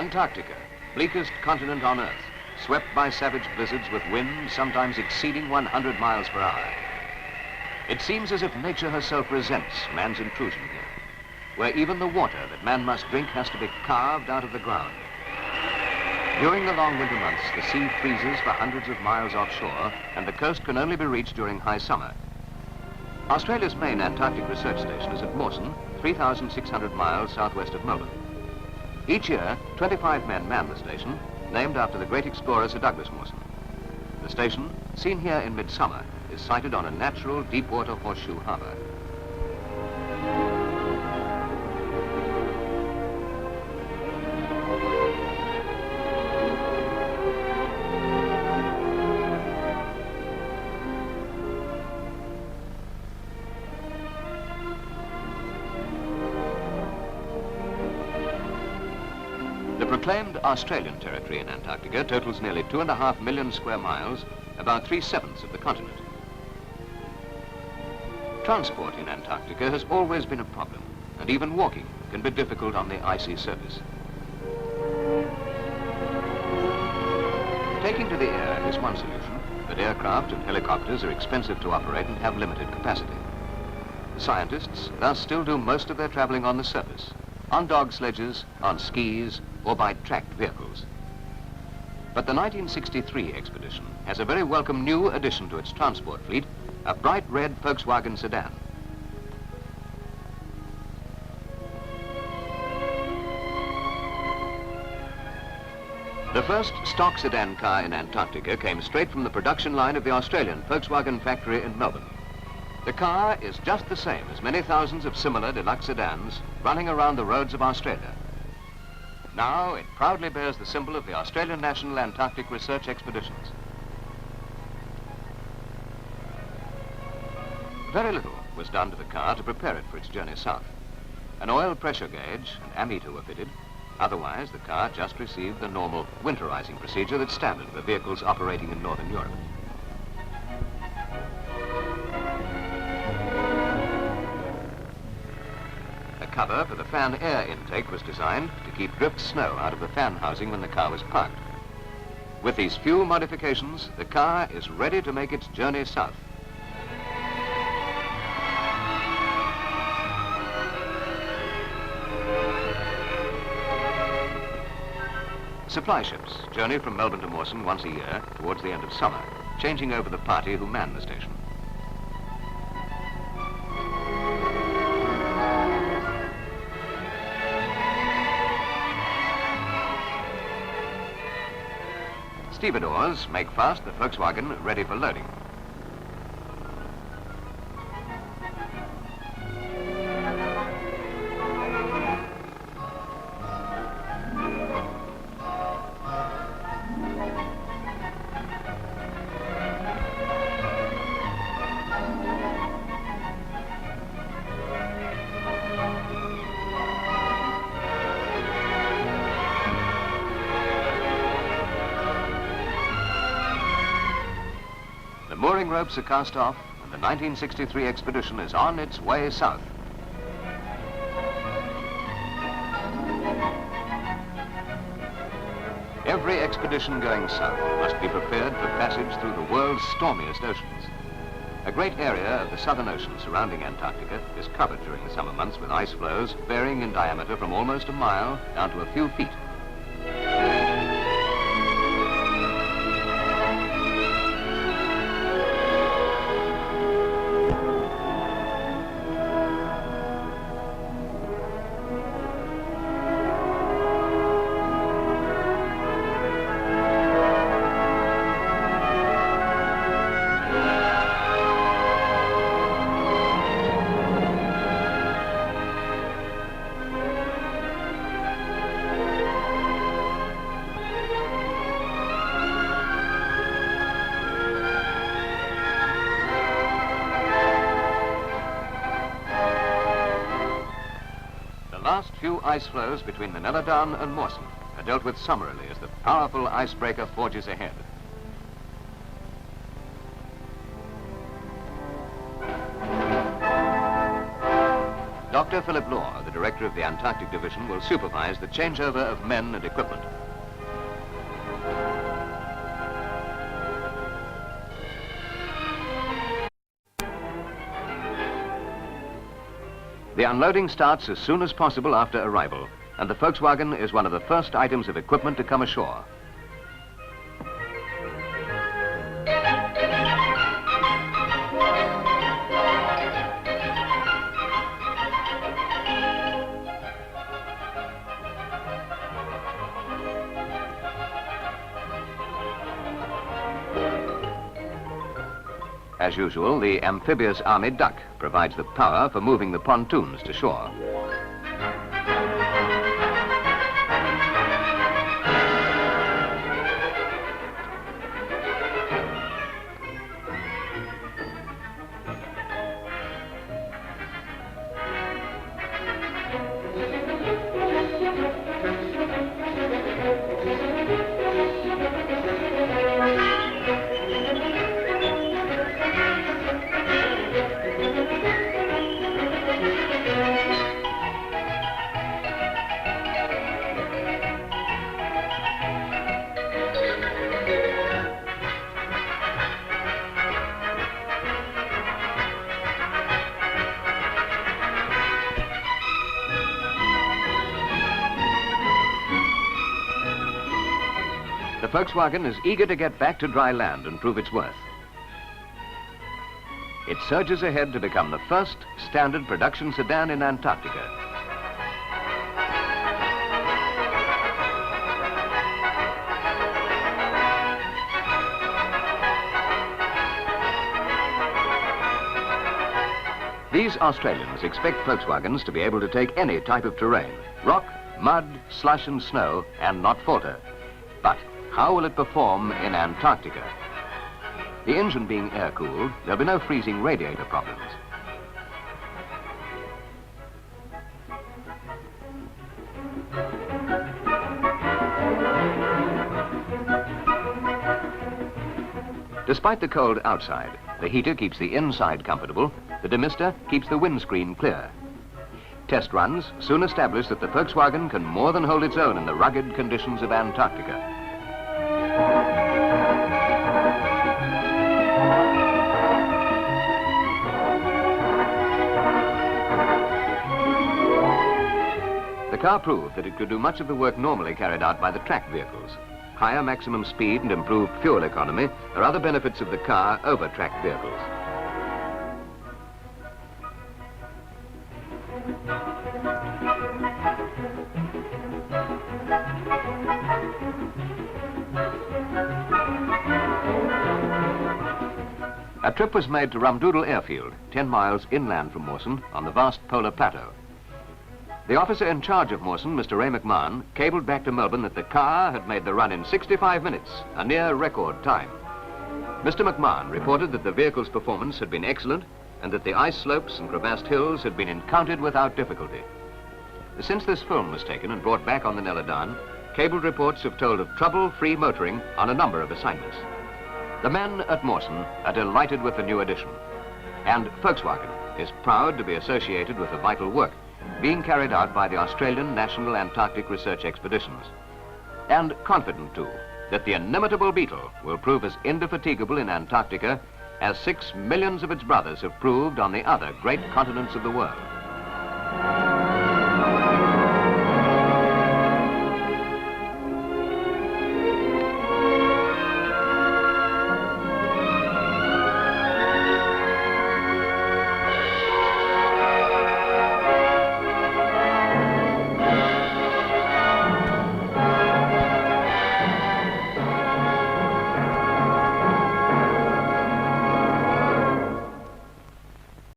Antarctica, bleakest continent on Earth, swept by savage blizzards with winds sometimes exceeding 100 miles per hour. It seems as if nature herself resents man's intrusion here, where even the water that man must drink has to be carved out of the ground. During the long winter months, the sea freezes for hundreds of miles offshore, and the coast can only be reached during high summer. Australia's main Antarctic research station is at Mawson, 3,600 miles southwest of Melbourne. Each year, 25 men man the station, named after the great explorer Sir Douglas Mawson. The station, seen here in midsummer, is sited on a natural deep-water horseshoe harbour. The proclaimed Australian territory in Antarctica totals nearly 2.5 million square miles, about 3/7 of the continent. Transport in Antarctica has always been a problem, and even walking can be difficult on the icy surface. Taking to the air is one solution, but aircraft and helicopters are expensive to operate and have limited capacity. Scientists thus still do most of their traveling on the surface, on dog sledges, on skis, or by tracked vehicles. But the 1963 expedition has a very welcome new addition to its transport fleet, a bright red Volkswagen sedan. The first stock sedan car in Antarctica came straight from the production line of the Australian Volkswagen factory in Melbourne. The car is just the same as many thousands of similar deluxe sedans running around the roads of Australia. Now it proudly bears the symbol of the Australian National Antarctic Research Expeditions. Very little was done to the car to prepare it for its journey south. An oil pressure gauge and ammeter were fitted. Otherwise, the car just received the normal winterizing procedure that's standard for vehicles operating in Northern Europe. A cover for the fan air intake was designed to keep drift snow out of the fan housing when the car was parked. With these few modifications, the car is ready to make its journey south. Supply ships journey from Melbourne to Mawson once a year towards the end of summer, changing over the party who man the station. Stevedores make fast the Volkswagen ready for loading. The mooring ropes are cast off, and the 1963 expedition is on its way south. Every expedition going south must be prepared for passage through the world's stormiest oceans. A great area of the Southern Ocean surrounding Antarctica is covered during the summer months with ice floes varying in diameter from almost a mile down to a few feet. The last few ice floes between the Neladan and Mawson are dealt with summarily as the powerful icebreaker forges ahead. Dr. Philip Law, the director of the Antarctic Division, will supervise the changeover of men and equipment. The unloading starts as soon as possible after arrival, and the Volkswagen is one of the first items of equipment to come ashore. As usual, the amphibious Army duck provides the power for moving the pontoons to shore. The Volkswagen is eager to get back to dry land and prove its worth. It surges ahead to become the first standard production sedan in Antarctica. These Australians expect Volkswagens to be able to take any type of terrain, rock, mud, slush and snow, and not falter. But how will it perform in Antarctica? The engine being air-cooled, there'll be no freezing radiator problems. Despite the cold outside, the heater keeps the inside comfortable, the demister keeps the windscreen clear. Test runs soon establish that the Volkswagen can more than hold its own in the rugged conditions of Antarctica. The car proved that it could do much of the work normally carried out by the track vehicles. Higher maximum speed and improved fuel economy are other benefits of the car over track vehicles. A trip was made to Rumdoodle Airfield, 10 miles inland from Mawson, on the vast polar plateau. The officer in charge of Mawson, Mr. Ray McMahon, cabled back to Melbourne that the car had made the run in 65 minutes, a near record time. Mr. McMahon reported that the vehicle's performance had been excellent and that the ice slopes and crevassed hills had been encountered without difficulty. Since this film was taken and brought back on the Neladan, cabled reports have told of trouble-free motoring on a number of assignments. The men at Mawson are delighted with the new addition, and Volkswagen is proud to be associated with the vital work being carried out by the Australian National Antarctic Research Expeditions, and confident too that the inimitable Beetle will prove as indefatigable in Antarctica as 6 millions of its brothers have proved on the other great continents of the world.